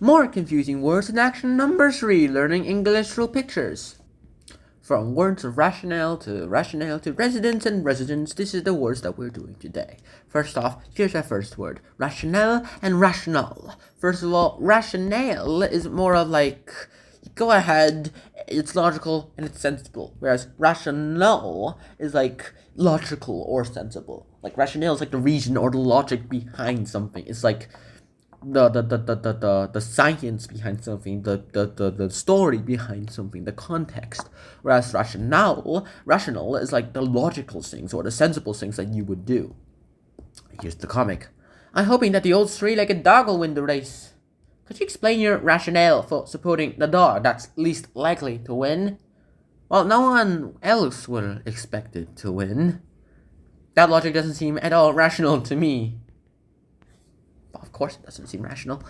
More confusing words in action number 3, learning English through pictures. From words of rationale to residence and residence, this is the words that we're doing today. First off, here's our first word, rationale and rational. First of all, rationale is more of like, go ahead, it's logical and it's sensible. Whereas rational is like logical or sensible. Like rationale is like the reason or the logic behind something. It's like the science behind something, the story behind something, the context. Whereas rational is like the logical things or the sensible things that you would do. Here's the comic. I'm hoping that the old three-legged dog will win the race. Could you explain your rationale for supporting the dog that's least likely to win? Well, no one else will expect it to win. That logic doesn't seem at all rational to me. Of course, it doesn't seem rational.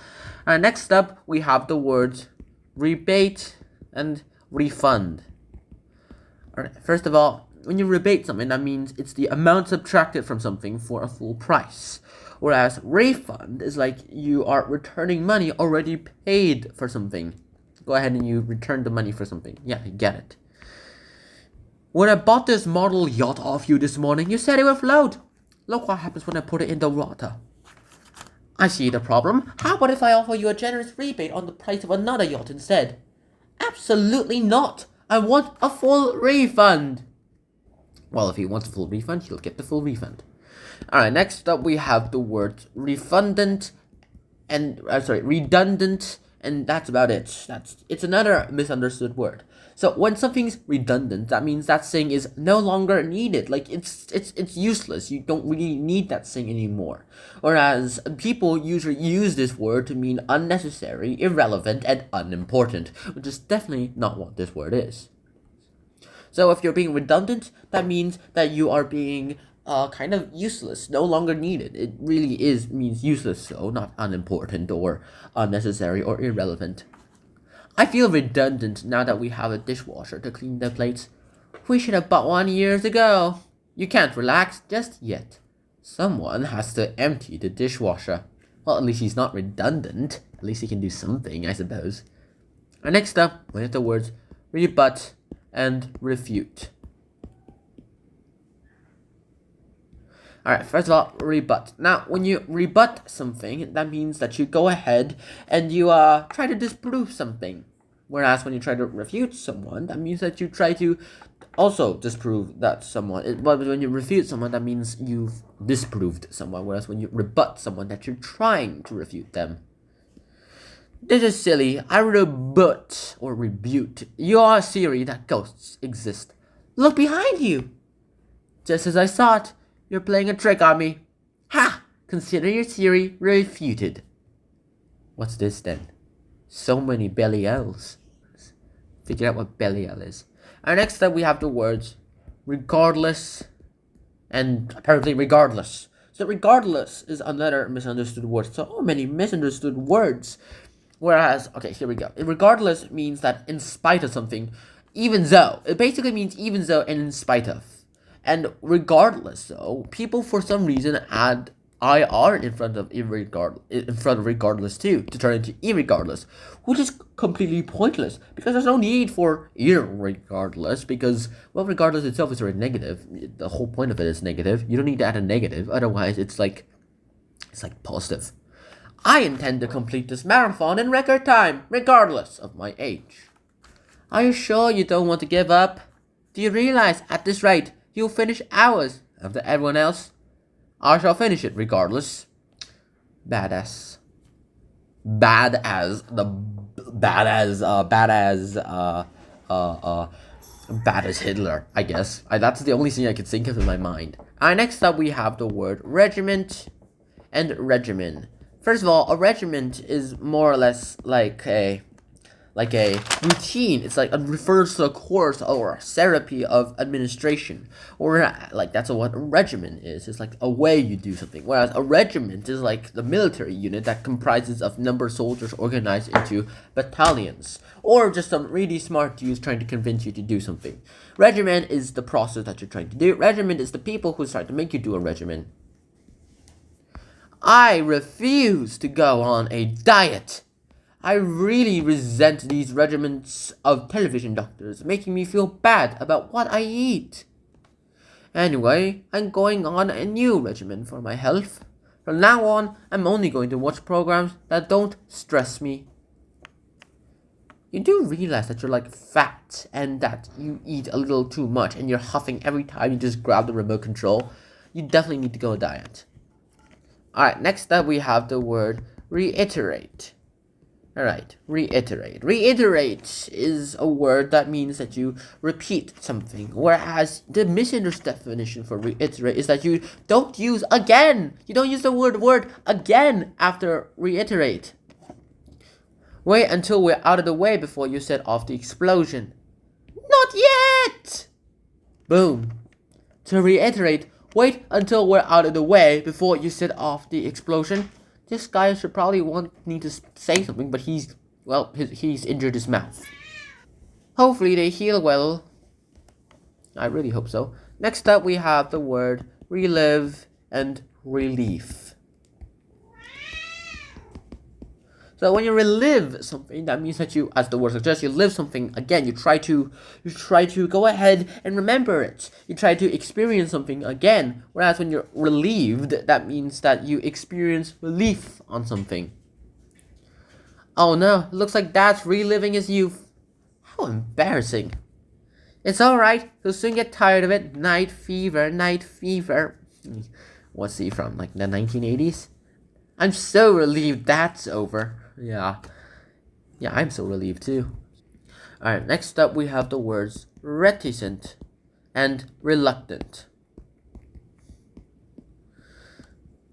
Next up, we have the words rebate and refund. Alright, first of all, when you rebate something, that means it's the amount subtracted from something for a full price. Whereas refund is like you are returning money already paid for something. Go ahead and you return the money for something. Yeah, I get it. When I bought this model yacht off you this morning, you said it would float. Look what happens when I put it in the water. I see the problem. How about if I offer you a generous rebate on the price of another yacht instead? Absolutely not. I want a full refund. Well, if he wants a full refund, he'll get the full refund. Alright, next up we have the words redundant, and that's about it. It's another misunderstood word. So when something's redundant, that means that thing is no longer needed. Like it's useless. You don't really need that thing anymore. Whereas people usually use this word to mean unnecessary, irrelevant, and unimportant, which is definitely not what this word is. So if you're being redundant, that means that you are being kind of useless, no longer needed. It really means useless, so not unimportant or unnecessary or irrelevant. I feel redundant now that we have a dishwasher to clean the plates. We should have bought one years ago. You can't relax just yet. Someone has to empty the dishwasher. Well, at least he's not redundant. At least he can do something, I suppose. And next up, we have the words rebut and refute. Alright, first of all, rebut. Now, when you rebut something, that means that you go ahead and you try to disprove something. Whereas when you try to refute someone, that means that you try to also disprove that someone. But when you refute someone, that means you've disproved someone. Whereas when you rebut someone, that you're trying to refute them. This is silly. I rebut or rebut your theory that ghosts exist. Look behind you. Just as I thought. You're playing a trick on me. Ha! Consider your theory refuted. What's this then? So many Belials. Figure out what Belial is. And next up we have the words regardless and apparently regardless. So regardless is another misunderstood word. So many misunderstood words. Whereas, okay, here we go. Regardless means that in spite of something, even though. It basically means even though and in spite of. And regardless, though, people for some reason add IR in front of regardless too to turn into irregardless, which is completely pointless because there's no need for irregardless because, well, regardless itself is already negative. The whole point of it is negative. You don't need to add a negative, otherwise it's like positive. I intend to complete this marathon in record time, regardless of my age. Are you sure you don't want to give up? Do you realize at this rate you'll finish hours after everyone else? I shall finish it regardless. Badass Hitler, I guess. That's the only thing I could think of in my mind. Next up we have the word regiment and regimen. First of all, a regiment is more or less like a routine. It's like it refers to a course or a therapy of administration, or like that's what a regimen is. It's like a way you do something. Whereas a regiment is like the military unit that comprises of number of soldiers organized into battalions, or just some really smart dudes trying to convince you to do something. Regimen is the process that you're trying to do. Regiment is the people who try to make you do a regimen. I refuse to go on a diet. I really resent these regiments of television doctors making me feel bad about what I eat. Anyway, I'm going on a new regimen for my health. From now on, I'm only going to watch programs that don't stress me. You do realize that you're like fat and that you eat a little too much and you're huffing every time you just grab the remote control. You definitely need to go diet. Alright, next up we have the word reiterate. Alright, reiterate. Reiterate is a word that means that you repeat something, whereas the misunderstood definition for reiterate is that you don't use again. You don't use the word again after reiterate. Wait until we're out of the way before you set off the explosion. Not yet! Boom. To reiterate, wait until we're out of the way before you set off the explosion. This guy should probably need to say something, but he's injured his mouth. Hopefully they heal well. I really hope so. Next up we have the word relive and relief. So when you relive something, that means that you, as the word suggests, you live something again. You try to go ahead and remember it. You try to experience something again. Whereas when you're relieved, that means that you experience relief on something. Oh no, it looks like Dad's reliving his youth. How embarrassing. It's alright, he'll soon get tired of it. Night fever, night fever. What's he from, like the 1980s? I'm so relieved that's over. Yeah, I'm so relieved too. Alright, next up we have the words reticent and reluctant.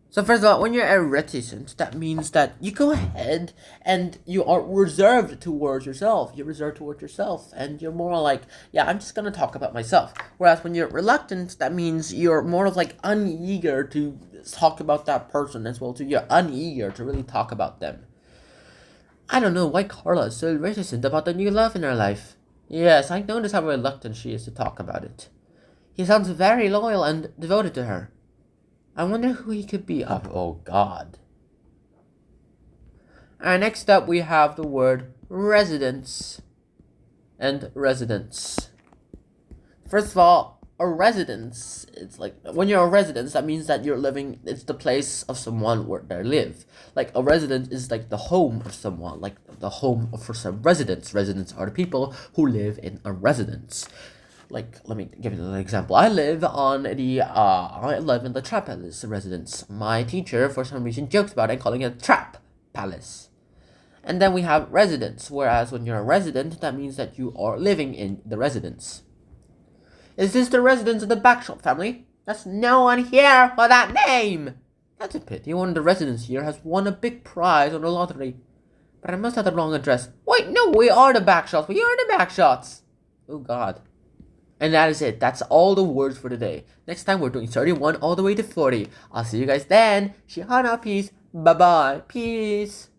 So first of all, when you're reticent, that means that you go ahead and you are reserved towards yourself. You're reserved towards yourself, and you're more like, yeah, I'm just gonna talk about myself. Whereas when you're reluctant, that means you're more of like uneager to talk about that person as well too. You're uneager to really talk about them. I don't know why Carla is so reticent about the new love in her life. Yes, I notice how reluctant she is to talk about it. He sounds very loyal and devoted to her. I wonder who he could be. Oh God. Alright, next up we have the word residence and residence. First of all, a residence, it's like, when you're a residence, that means that you're living, it's the place of someone where they live. Like, a residence is like the home of someone, like the home for some residents. Residents are the people who live in a residence. Like, let me give you an example. I live in the Trap Palace residence. My teacher, for some reason, jokes about it, calling it a Trap Palace. And then we have residence, whereas when you're a resident, that means that you are living in the residence. Is this the residence of the Backshot family? There's no one here for that name! That's a pity. One of the residents here has won a big prize on the lottery. But I must have the wrong address. Wait, no, we are the Backshots. We are the Backshots. Oh, God. And that is it. That's all the words for today. Next time we're doing 31 all the way to 40. I'll see you guys then. Shihana, peace. Bye-bye. Peace.